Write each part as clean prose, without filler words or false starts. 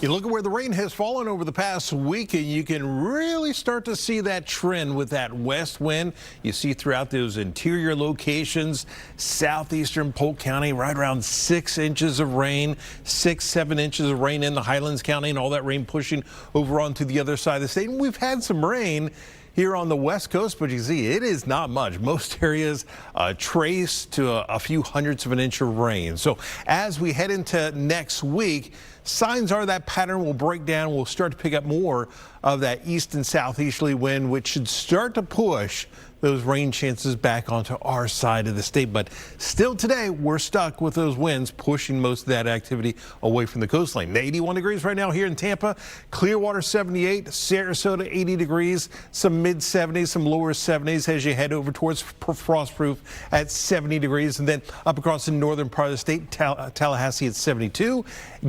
You look at where the rain has fallen over the past week, and you can really start to see that trend with that west wind. You see throughout those interior locations, southeastern Polk County, right around 6 inches of rain, 7 inches of rain in the Highlands County, and all that rain pushing over onto the other side of the state. And we've had some rain here on the west coast, but you see it is not much. Most areas trace to a few hundredths of an inch of rain. So as we head into next week, signs are that pattern will break down. We'll start to pick up more of that east and southeasterly wind, which should start to push those rain chances back onto our side of the state. But still today, we're stuck with those winds pushing most of that activity away from the coastline. 81 degrees right now here in Tampa, Clearwater 78, Sarasota 80 degrees, some mid 70s, some lower 70s as you head over towards Frostproof at 70 degrees. And then up across the northern part of the state, Tallahassee at 72,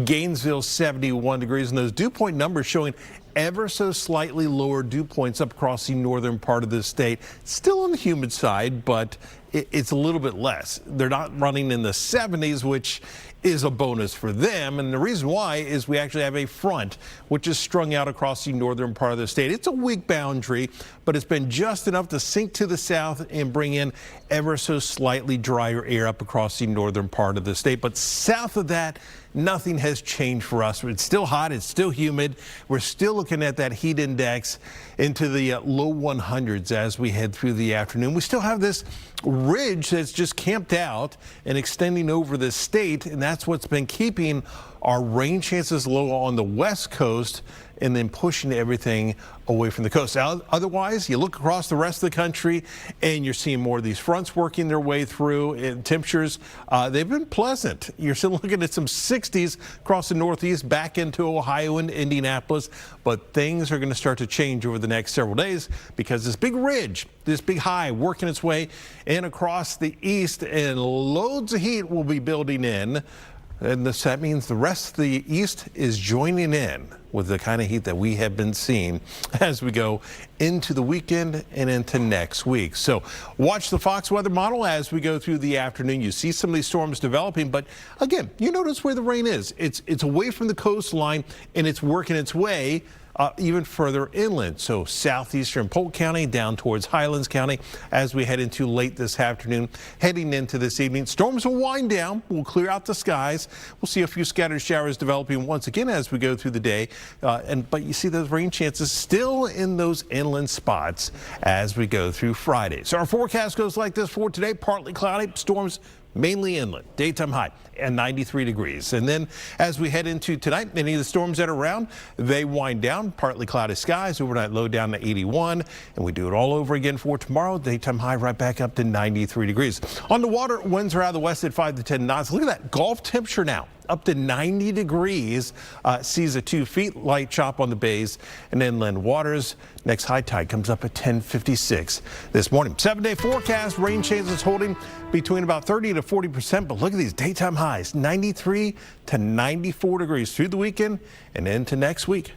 Gainesville 71 degrees. And those dew point numbers showing ever so slightly lower dew points up across the northern part of the state. Still on the humid side, but it's a little bit less. They're not running in the 70s, which is a bonus for them. And the reason why is we actually have a front which is strung out across the northern part of the state. It's a weak boundary, but it's been just enough to sink to the south and bring in ever so slightly drier air up across the northern part of the state. But south of that, nothing has changed for us. It's still hot. It's still humid. We're still looking at that heat index into the low 100s as we head through the afternoon. We still have this ridge that's just camped out and extending over the state, and that's what's been keeping our rain chances low on the west coast and then pushing everything away from the coast. Otherwise, you look across the rest of the country and you're seeing more of these fronts working their way through. And temperatures, they've been pleasant. You're still looking at some 60s across the northeast back into Ohio and Indianapolis, but things are going to start to change over the next several days because this big ridge, this big high working its way in across the east, and loads of heat will be building in. And that means the rest of the east is joining in with the kind of heat that we have been seeing as we go into the weekend and into next week. So watch the Fox weather model as we go through the afternoon. You see some of these storms developing, but again, you notice where the rain is. It's away from the coastline and it's working its way even further inland. So southeastern Polk County down towards Highlands County as we head into late this afternoon, heading into this evening. Storms will wind down. We'll clear out the skies. We'll see a few scattered showers developing once again as we go through the day. But you see those rain chances still in those inland spots as we go through Friday. So our forecast goes like this for today. Partly cloudy, storms mainly inland. Daytime high at 93 degrees. And then as we head into tonight, any of the storms that are around, they wind down. Partly cloudy skies, overnight low down to 81. And we do it all over again for tomorrow. Daytime high right back up to 93 degrees. On the water, winds are out of the west at 5 to 10 knots. Look at that Gulf temperature now. Up to 90 degrees, seas at 2 feet, light chop on the bays and inland waters. Next high tide comes up at 10:56 this morning. 7-day forecast, rain chances holding between about 30 to 40%. But look at these daytime highs, 93 to 94 degrees through the weekend and into next week.